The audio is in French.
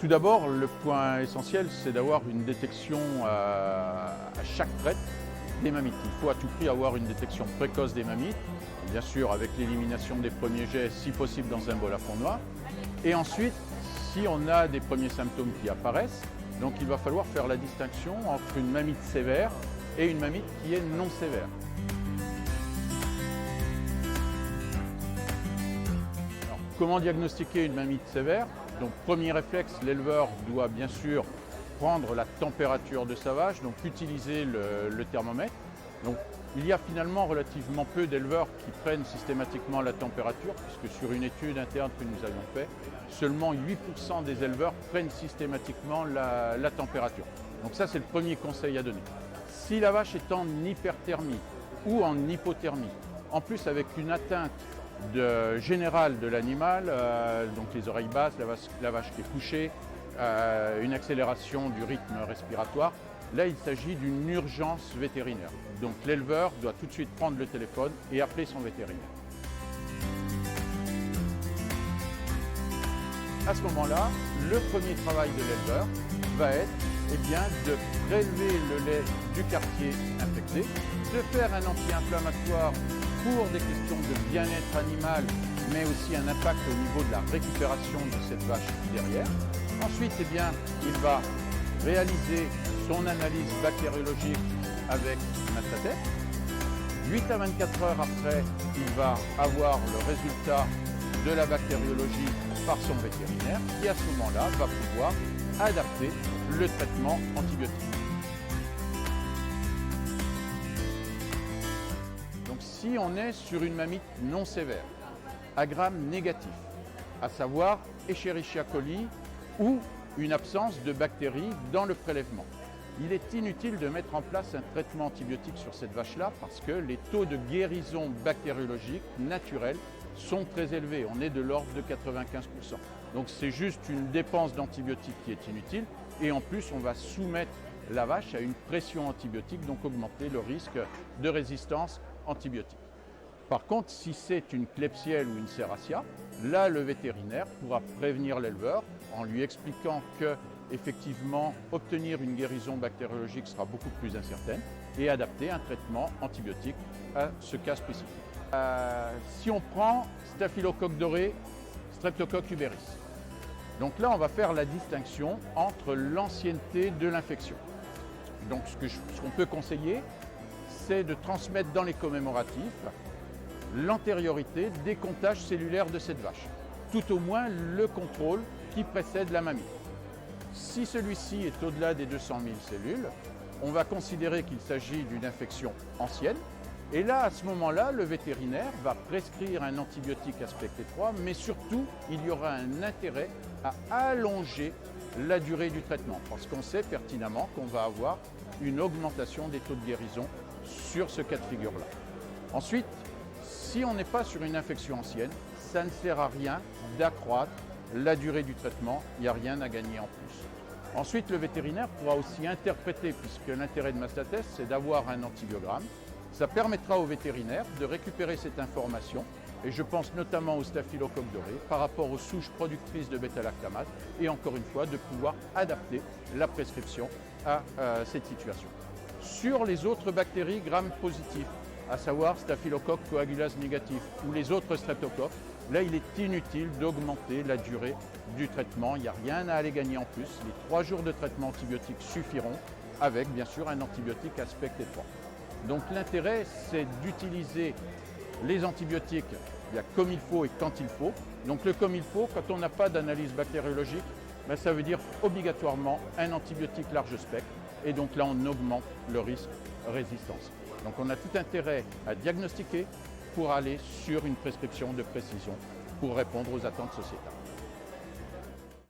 Tout d'abord, le point essentiel, c'est d'avoir une détection à chaque traite des mammites. Il faut à tout prix avoir une détection précoce des mammites, bien sûr avec l'élimination des premiers jets, si possible dans un bol à fond noir. Et ensuite, si on a des premiers symptômes qui apparaissent, donc il va falloir faire la distinction entre une mamite sévère et une mamite qui est non sévère. Alors, comment diagnostiquer une mamite sévère? Donc, premier réflexe, l'éleveur doit bien sûr prendre la température de sa vache, donc utiliser le thermomètre. Donc, il y a finalement relativement peu d'éleveurs qui prennent systématiquement la température, puisque sur une étude interne que nous avions faite, seulement 8% des éleveurs prennent systématiquement la température. Donc ça, c'est le premier conseil à donner. Si la vache est en hyperthermie ou en hypothermie, en plus avec une atteinte générale de l'animal, donc les oreilles basses, la vache qui est couchée, une accélération du rythme respiratoire, là il s'agit d'une urgence vétérinaire. Donc l'éleveur doit tout de suite prendre le téléphone et appeler son vétérinaire. À ce moment-là, le premier travail de l'éleveur va être de prélever le lait du quartier infecté, de faire un anti-inflammatoire pour des questions de bien-être animal, mais aussi un impact au niveau de la récupération de cette vache derrière. Ensuite, il va réaliser son analyse bactériologique avec Mastatex. 8 à 24 heures après, il va avoir le résultat de la bactériologie par son vétérinaire qui, à ce moment-là, va pouvoir adapter le traitement antibiotique. Donc, si on est sur une mamite non sévère, à gram négatif, à savoir Escherichia coli ou une absence de bactéries dans le prélèvement, il est inutile de mettre en place un traitement antibiotique sur cette vache-là parce que les taux de guérison bactériologique naturelle sont très élevés. On est de l'ordre de 95%. Donc c'est juste une dépense d'antibiotiques qui est inutile et en plus on va soumettre la vache à une pression antibiotique, donc augmenter le risque de résistance antibiotique. Par contre, si c'est une Klebsielle ou une Serratia, là le vétérinaire pourra prévenir l'éleveur en lui expliquant que effectivement, obtenir une guérison bactériologique sera beaucoup plus incertaine et adapter un traitement antibiotique à ce cas spécifique. Si on prend Staphylocoque doré, Streptocoque uberis, donc là on va faire la distinction entre l'ancienneté de l'infection. Donc ce qu'on peut conseiller, c'est de transmettre dans les commémoratifs l'antériorité des comptages cellulaires de cette vache, tout au moins le contrôle qui précède la mamie. Si celui-ci est au-delà des 200 000 cellules, on va considérer qu'il s'agit d'une infection ancienne. Et là, à ce moment-là, le vétérinaire va prescrire un antibiotique aspect étroit, mais surtout, il y aura un intérêt à allonger la durée du traitement, parce qu'on sait pertinemment qu'on va avoir une augmentation des taux de guérison sur ce cas de figure-là. Ensuite, si on n'est pas sur une infection ancienne, ça ne sert à rien d'accroître la durée du traitement, il n'y a rien à gagner en plus. Ensuite, le vétérinaire pourra aussi interpréter, puisque l'intérêt de Mastatex, c'est d'avoir un antibiogramme. Ça permettra au vétérinaire de récupérer cette information, et je pense notamment au Staphylocoque doré, par rapport aux souches productrices de bêta-lactamate, et encore une fois, de pouvoir adapter la prescription à cette situation. Sur les autres bactéries gram positives, à savoir Staphylocoque coagulase négatif ou les autres streptocoques, là, il est inutile d'augmenter la durée du traitement. Il n'y a rien à aller gagner en plus. Les 3 jours de traitement antibiotique suffiront avec, bien sûr, un antibiotique aspect étroit. Donc l'intérêt, c'est d'utiliser les antibiotiques comme il faut et quand il faut. Donc le comme il faut, quand on n'a pas d'analyse bactériologique, ça veut dire obligatoirement un antibiotique large spectre. Et donc là, on augmente le risque résistance. Donc on a tout intérêt à diagnostiquer pour aller sur une prescription de précision pour répondre aux attentes sociétales.